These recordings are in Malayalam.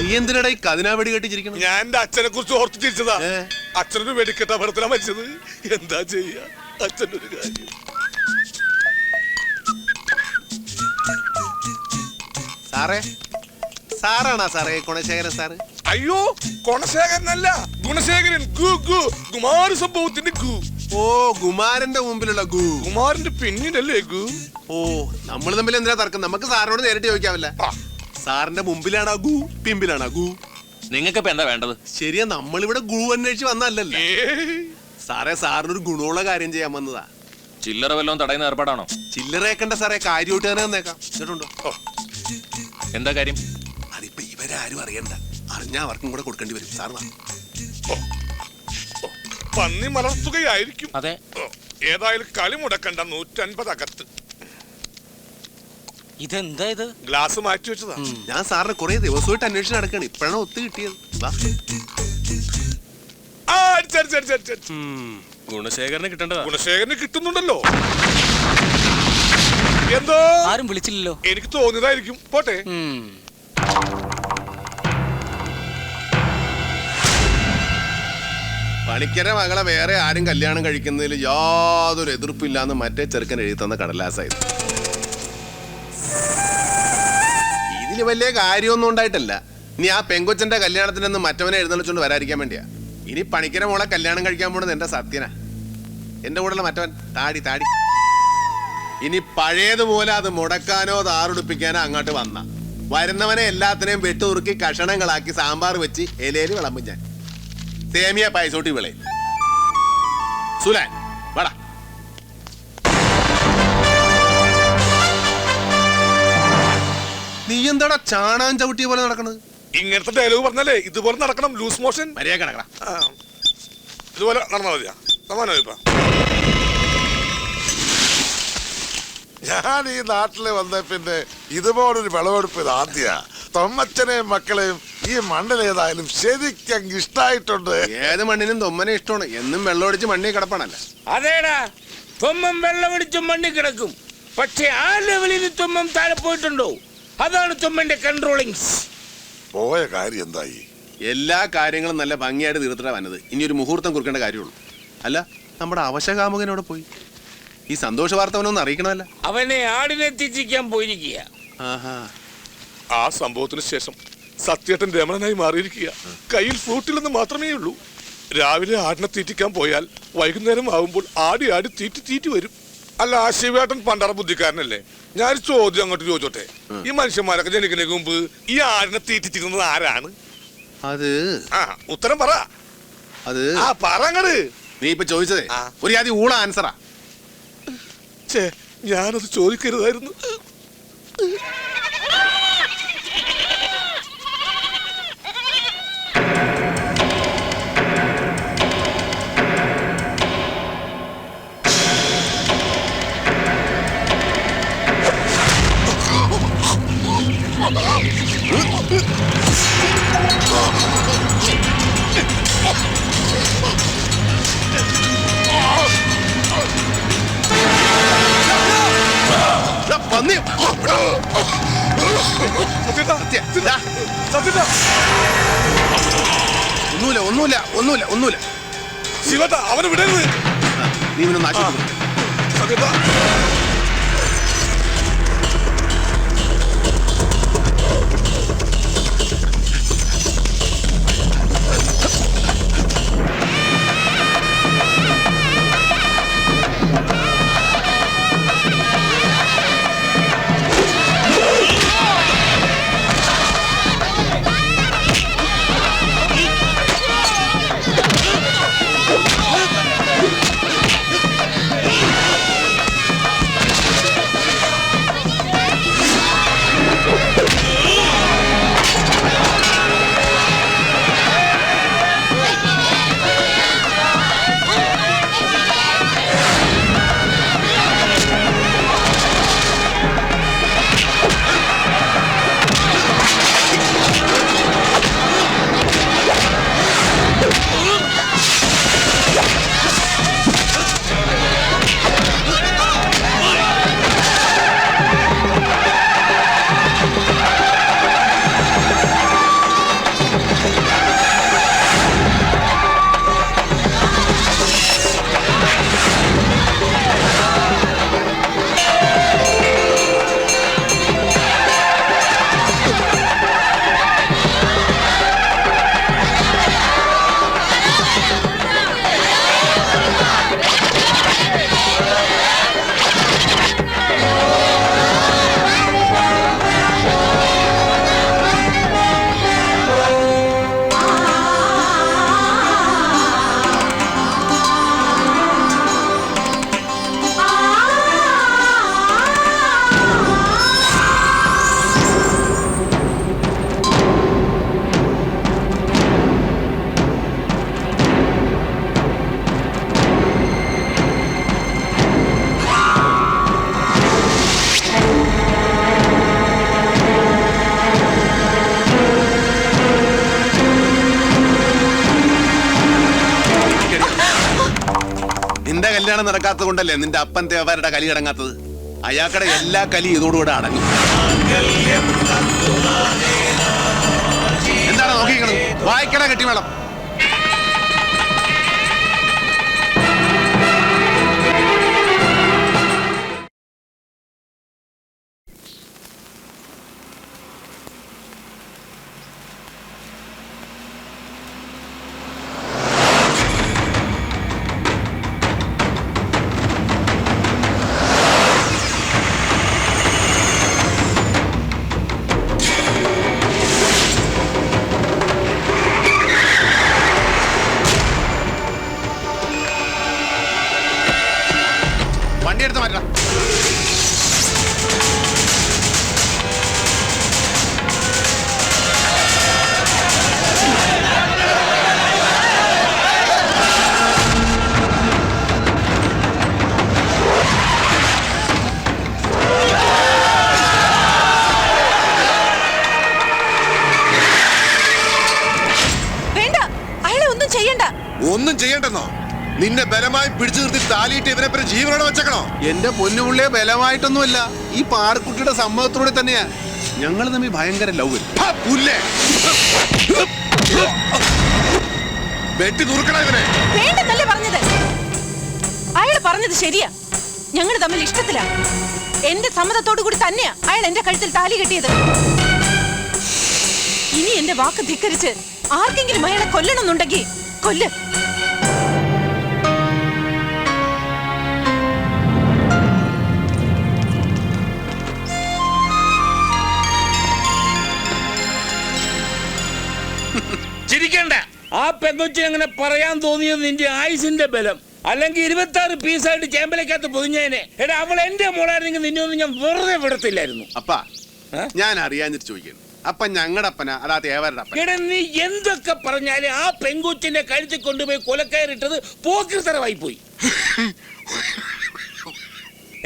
നീ എന്തിനാ ഈ കതിനാ വെടി കെട്ടിച്ചിരിക്കണം? ഞാൻ എന്റെ അച്ഛനെ കുറിച്ച് ഓർത്ത് ചിരിച്ചതാ. അച്ഛനൊരു വെടിക്കെട്ട അപകടത്തിലാ മരിച്ചത്. എന്താ ചെയ്യാ, അച്ഛൻ്റെ ഒരു കാര്യം. സാറേ, സാറാണോ സാറേ ഗുണശേഖരൻ സാറ്? അയ്യോ, ഗുണശേഖരനല്ല, ഗുണശേഖരൻ. കുമാര സംഭവത്തിന്റെ ഗു. ഓ, കുമാരന്റെ മുമ്പിലുള്ള ഗു. കുമാരന്റെ പിന്നിലല്ലേ ഗു? ഓ, നമ്മൾ തമ്മിൽ എന്തിനാ തർക്കം? നമുക്ക് സാറിനോട് നേരിട്ട് ചോദിക്കാവില്ല. സാറിന്റെ മുമ്പിലാണോ ഗു, പിമ്പിലാണോ ഗു? നിങ്ങൾക്ക് ഇപ്പൊ എന്താ വേണ്ടത്? ശരിയാ, നമ്മളിവിടെ ഗു അന്വേഷിച്ച് വന്നല്ലേ സാറേ. സാറിനൊരു ഗുണമുള്ള കാര്യം ചെയ്യാൻ വന്നതാ. ചില്ലറ വല്ലതും തടയുന്ന ഏർപ്പാടാണോ? ചില്ലറേക്കണ്ട സാറേ, കാര്യമായിട്ട് തന്നെ വന്നേക്കാം. കേട്ടുണ്ടോ? എന്താ കാര്യം? അതിപ്പോ ഇവരാരും അറിയണ്ട. അറിഞ്ഞാ അവർക്കും കൂടെ കൊടുക്കേണ്ടി വരും. സാർ പന്നി മലർത്തുകയായിരിക്കും. അതെ. ഏതായാലും കളി മുടക്കണ്ട. 150 അകത്ത്. ഇതെന്താ ഇത്? ഗ്ലാസ് മാറ്റി വെച്ചതാ. ഞാൻ സാറിന് കുറെ ദിവസമായിട്ട് അന്വേഷണം നടക്കാണ്. ഇപ്പഴാണ് ഒത്തു കിട്ടിയത്. ഗുണശേഖരന് കിട്ടേണ്ടതാ. ഗുണശേഖരന് കിട്ടുന്നുണ്ടല്ലോ. എന്തോ ആരും വിളിച്ചില്ലല്ലോ. എനിക്ക് തോന്നിയതായിരിക്കും. പോട്ടെ. പണിക്കര മകളെ വേറെ ആരും കല്യാണം കഴിക്കുന്നതിൽ യാതൊരു എതിർപ്പില്ലാന്ന് മറ്റേ ചെറുക്കൻ എഴുതി തന്ന കടലാസായിരുന്നു. ഇതില് വലിയ കാര്യമൊന്നും ഉണ്ടായിട്ടല്ല. ഇനി ആ പെങ്കൊച്ചന്റെ കല്യാണത്തിനൊന്ന് മറ്റവനെ എഴുന്നള്ളിച്ചോണ്ട് വരാതിരിക്കാൻ വേണ്ടിയാ. ഇനി പണിക്കര മോളെ കല്യാണം കഴിക്കാൻ പോണത് എന്റെ സത്യനാ. എന്റെ കൂടെയുള്ള മറ്റവൻ താടി താടി. ഇനി പഴയതുപോലെ അത് മുടക്കാനോ താറുടിപ്പിക്കാനോ അങ്ങോട്ട് വന്ന വരുന്നവനെ എല്ലാത്തിനെയും വെട്ടുറുക്കി കഷണങ്ങളാക്കി സാമ്പാർ വെച്ച് ഇലയിൽ വിളമ്പും ഞാൻ. സേമിയ പായസോട്ടി വിള. സുലാൻ വട. നീ എന്താടാ ചാണാൻ ചവിട്ടിയ പോലെ നടക്കണത്? ഇങ്ങനത്തെ ഡയലോഗ് പറഞ്ഞാലേ ഇതുപോലെ നടക്കണം. Loose motion. മര്യാദ കിടക്കണം. ഇതുപോലെ നടന്നാ മതിയാ. സമാനോ ഇപ്പൊ ഞാൻ ഈ നാട്ടില് വന്ന പിന്നെ ഇതുപോലൊരു വിളവെടുപ്പ് ഇത് ആദ്യ. തൊമ്മച്ചനെയും മക്കളെയും ഈ മണ്ണിലേതായാലും ശരിക്കും ഇഷ്ടായിട്ടുണ്ട്. ഏത് മണ്ണിനും തൊമ്മനെ ഇഷ്ടമാണ്. എന്നും വെള്ളമടിച്ച് മണ്ണി കിടപ്പാണല്ല. അതേടാ, തൊമ്മം വെള്ളമടിച്ചും മണ്ണി കിടക്കും. പക്ഷെ ആ ലെവലിൽ തൊമ്മം താഴെ പോയിട്ടുണ്ടോ? അതാണ് തൊമ്മന്റെ കൺട്രോളിങ്സ്. പോയ കാര്യം എന്തായി? എല്ലാ കാര്യങ്ങളും നല്ല ഭംഗിയായിട്ട് തീർത്തിട്ടാ വന്നത്. ഇനി ഒരു മുഹൂർത്തം കുറിക്കേണ്ട കാര്യമുള്ളൂ. അല്ല, നമ്മുടെ അവശകാമുകനോടെ പോയി. ഈ സന്തോഷ വാർത്ത അവനൊന്ന് അറിയിക്കണമല്ല. അവനെ ആടിനെ തിരിക്കാൻ പോയിരിക്കുക. ആ സംഭവത്തിന് ശേഷം സത്യേട്ടൻ രമണനായി മാറിയിരിക്കുക. കയ്യിൽ ഫ്രൂട്ടിലെന്ന് മാത്രമേ ഉള്ളൂ. രാവിലെ ആടിനെ തീറ്റിക്കാൻ പോയാൽ വൈകുന്നേരം ആവുമ്പോൾ ആടി ആടി തീറ്റി വരും. അല്ല, ആ ശിവേട്ടൻ പണ്ടറ ബുദ്ധിക്കാരനല്ലേ? ഞാൻ ചോദ്യം അങ്ങോട്ട് ചോദിച്ചോട്ടെ. ഈ മനുഷ്യന്മാരൊക്കെ ജനിക്കുന്നതിന് മുമ്പ് ഈ ആടിനെ തീറ്റിച്ചിരുന്നത് ആരാണ്? അത് ഉത്തരം പറ. അത് പറങ്ങട്. നീ ഇപ്പൊ ചോദിച്ചതേ ഒരു ആദ്യം ഊള ആൻസറാ. ഞാനത് ചോദിക്കരുതായിരുന്നു. ഒന്നുമില്ല. ശിവട്ട, അവനെ വിടരുത്. നീ ഇവനൊന്ന് ആശുപത്രി. കല്യാണം നടക്കാത്തത് കൊണ്ടല്ലേ നിന്റെ അപ്പൻ തേവരുടെ കലി അടങ്ങാത്തത്. അയാൾക്കടെ എല്ലാ കലി ഇതോടുകൂടെ അടങ്ങും. എന്താണ് നോക്കിക്കണത്? വായിക്കട കെട്ടി വേണം. വണ്ടി എടുത്ത് മാറ്റാം. വേണ്ട, അയാളെ ഒന്നും ചെയ്യണ്ട. ഒന്നും ചെയ്യണ്ടെന്നോ? നിന്നെ ബലമായി പിടിച്ചു നിർത്തി താലിയിട്ട് ഇവനെ പിന്നെ ജീവനോടെ വെച്ചേക്കണോ? എന്റെ പൊന്നുമുള്ളിയെ ബലമായിട്ടൊന്നുമല്ല, ഈ പാറക്കുട്ടിയുടെ സമ്മതത്തോടെ തന്നെയാ. ഞങ്ങൾ തമ്മിൽ ഭയങ്കര ലവ്. വെട്ടി നുറുക്കണ ഇവനെ. വേണ്ടെന്നല്ലേ പറഞ്ഞത്? അയാൾ പറഞ്ഞത് ശരിയാ. ഞങ്ങൾ തമ്മിൽ ഇഷ്ടത്തിലാ. എന്റെ സമ്മതത്തോടു കൂടി തന്നെയാ അയാൾ എന്റെ കഴുത്തിൽ താലി കെട്ടിയത്. ഇനി എന്റെ വാക്ക് ധിക്കരിച്ച് ആർക്കെങ്കിലും അയാളെ കൊല്ലണമെന്നുണ്ടെങ്കിൽ കൊല്ല്. ചിരിക്കണ്ട. ആ പെങ്കൊച്ചിന് അങ്ങനെ പറയാൻ തോന്നിയത് നിന്റെ ആയുസിന്റെ ബലം. അല്ലെങ്കിൽ 26 പീസായിട്ട് ചേമ്പലക്കകത്ത് പൊതിഞ്ഞേനെ. എടാ, അവൾ എന്റെ മോളായിരുന്നെങ്കിൽ നിന്നെ ഒന്നും ഞാൻ വെറുതെ വിടത്തില്ലായിരുന്നു. അപ്പാ, ഞാൻ അറിയാഞ്ഞിട്ട് ചോദിക്കുന്നു. അപ്പൊ ഞങ്ങളുടെ അപ്പനാ അതാ തേവരുടെ അപ്പൻ? എടാ, നീ എന്തൊക്കെ പറഞ്ഞാലും ആ പെങ്കൊച്ചിന്റെ കഴുത്തിൽ കൊണ്ടുപോയി കൊലക്കയറിട്ടത് പോക്കിർത്തരമായി പോയി.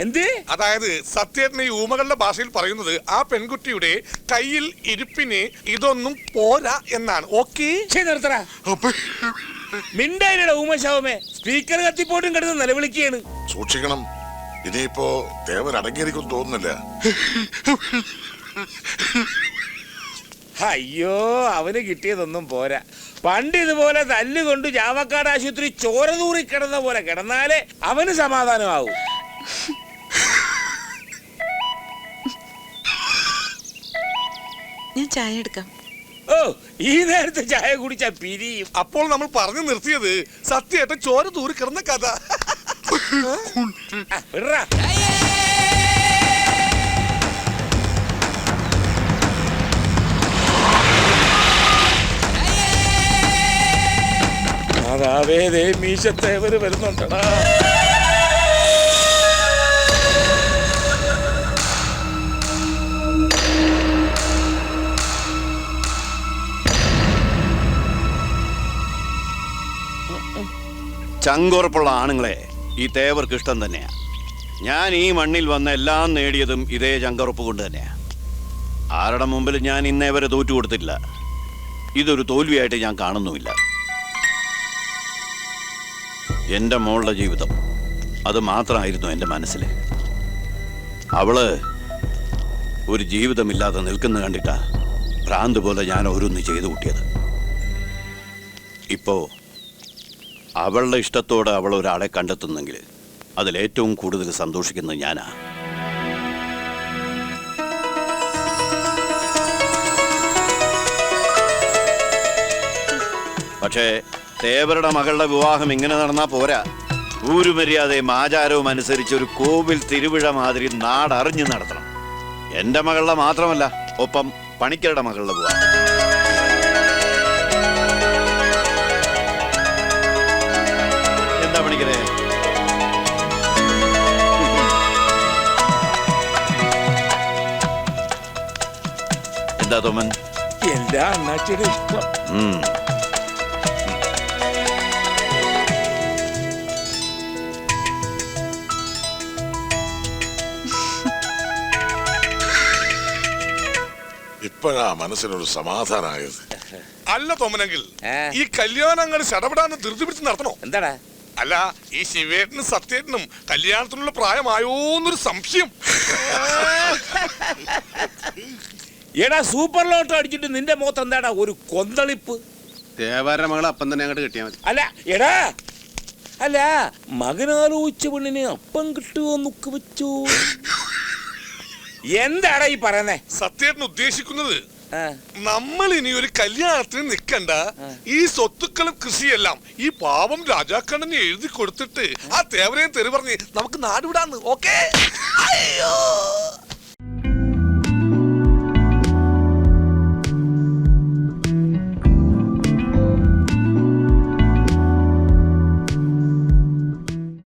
എന്ത്? അതായത് സത്യേട്ടൻ ഈ ഊമകളുടെ ഭാഷയിൽ പറയുന്നത് ആ പെൺകുട്ടിയുടെ കയ്യിൽ ഇരിപ്പിന് ഇതൊന്നും പോരാ എന്നാണ്. ഓക്കേ, നിർത്തടാ. മിണ്ടായിരടാ ഊമശവമേ. സ്പീക്കർ കത്തിപ്പോട്ടും കിടന്ന് നിലവിളിക്കുകയാണ്. സൂക്ഷിക്കണം, ഇനിയിപ്പോ തേവർ അടങ്ങിയിരിക്കും തോന്നുന്നില്ല. അയ്യോ, അവന് കിട്ടിയതൊന്നും പോരാ. പണ്ട് ഇതുപോലെ തല്ലുകൊണ്ട് ചാവക്കാട് ആശുപത്രി ചോര തൂറി കിടന്ന പോലെ കിടന്നാലേ അവന് സമാധാനമാവും. ഞാൻ ചായ എടുക്കാം. ഓ, ഈ നേരത്തെ ചായ കുടിച്ചാ പിരിയും. അപ്പോൾ നമ്മൾ പറഞ്ഞു നിർത്തിയത് സത്യേട്ടൻ ചോര തൂറി കിടന്ന കഥ. വിടറാ. അതാവേ മീശത്തേവര് വരുന്നുണ്ടടാ. ചങ്കുറപ്പുള്ള ആണുങ്ങളെ ഈ തേവർക്ക് ഇഷ്ടം തന്നെയാ. ഞാൻ ഈ മണ്ണിൽ വന്ന എല്ലാം നേടിയതും ഇതേ ചങ്കുറപ്പ് കൊണ്ട് തന്നെയാ. ആരുടെ മുമ്പിൽ ഞാൻ ഇന്നേ വരെ തോറ്റു കൊടുത്തിട്ടില്ല. ഇതൊരു തോൽവിയായിട്ട് ഞാൻ കാണുന്നുമില്ല. എൻ്റെ മോളുടെ ജീവിതം അത് മാത്രമായിരുന്നു എൻ്റെ മനസ്സിൽ. അവള് ഒരു ജീവിതമില്ലാതെ നിൽക്കുന്ന കണ്ടിട്ടാ ഭ്രാന്ത് പോലെ ഞാൻ ഓരോന്ന് ചെയ്തു കൂട്ടിയത്. ഇപ്പോ അവളുടെ ഇഷ്ടത്തോടെ അവൾ ഒരാളെ കണ്ടെത്തുന്നെങ്കിൽ അതിലേറ്റവും കൂടുതൽ സന്തോഷിക്കുന്നത് ഞാനാ. പക്ഷേ തേവരുടെ മകളുടെ വിവാഹം ഇങ്ങനെ നടന്നാ പോരാ. ഊരുമര്യാദയും ആചാരവും അനുസരിച്ച് ഒരു കോവിൽ തിരുവിഴ മാതിരി നാടറിഞ്ഞ് നടത്തണം. എൻ്റെ മകളുടെ മാത്രമല്ല, ഒപ്പം പണിക്കരുടെ മകളുടെ വിവാഹം. എന്താ പണിക്കരെ? എന്താ തോമൻ? എല്ലാ അണ്ണാച്ചിയുടെ ഇഷ്ടം. ഇപ്പോഴാ മനസ്സിനൊരു സമാധാനമായത്. അല്ല തോമനെങ്കിൽ ഈ കല്യാണങ്ങൾ ചടപടാന്ന് ധൃതി പിടിച്ച് നടത്തണോ? എന്താടാ? അല്ല ഈ ശിവേട്ടനും സത്യേട്ടനും കല്യാണത്തിനുള്ള പ്രായമായോന്നൊരു സംശയം. എടാ സൂപ്പർ ലോട്ടോ അടിച്ചിട്ട് നിന്റെ മുഖത്ത് എന്താടാ ഒരു കൊന്തളിപ്പ്? ദേവാരുടെ മകളെ അപ്പം തന്നെ അങ്ങോട്ട് കിട്ടിയാൽ മതി. അല്ല എടാ അല്ല മകനാലോചിച്ച പെണ്ണിന് അപ്പം കിട്ടുമോ എന്നൊക്കെ വെച്ചു. എന്താടാ ഈ പറയുന്നേ? സത്യേട്ടൻ ഉദ്ദേശിക്കുന്നത് നമ്മൾ ഇനി ഒരു കല്യാണത്തിന് നിൽക്കണ്ട, ഈ സ്വത്തുക്കളും കൃഷിയെല്ലാം ഈ പാവം രാജാക്കണ്ണന് എഴുതി കൊടുത്തിട്ട് ആ തേവരെയും തെറി പറഞ്ഞ് നമുക്ക് നാടുവിടാന്ന്. ഓക്കേ? അയ്യോ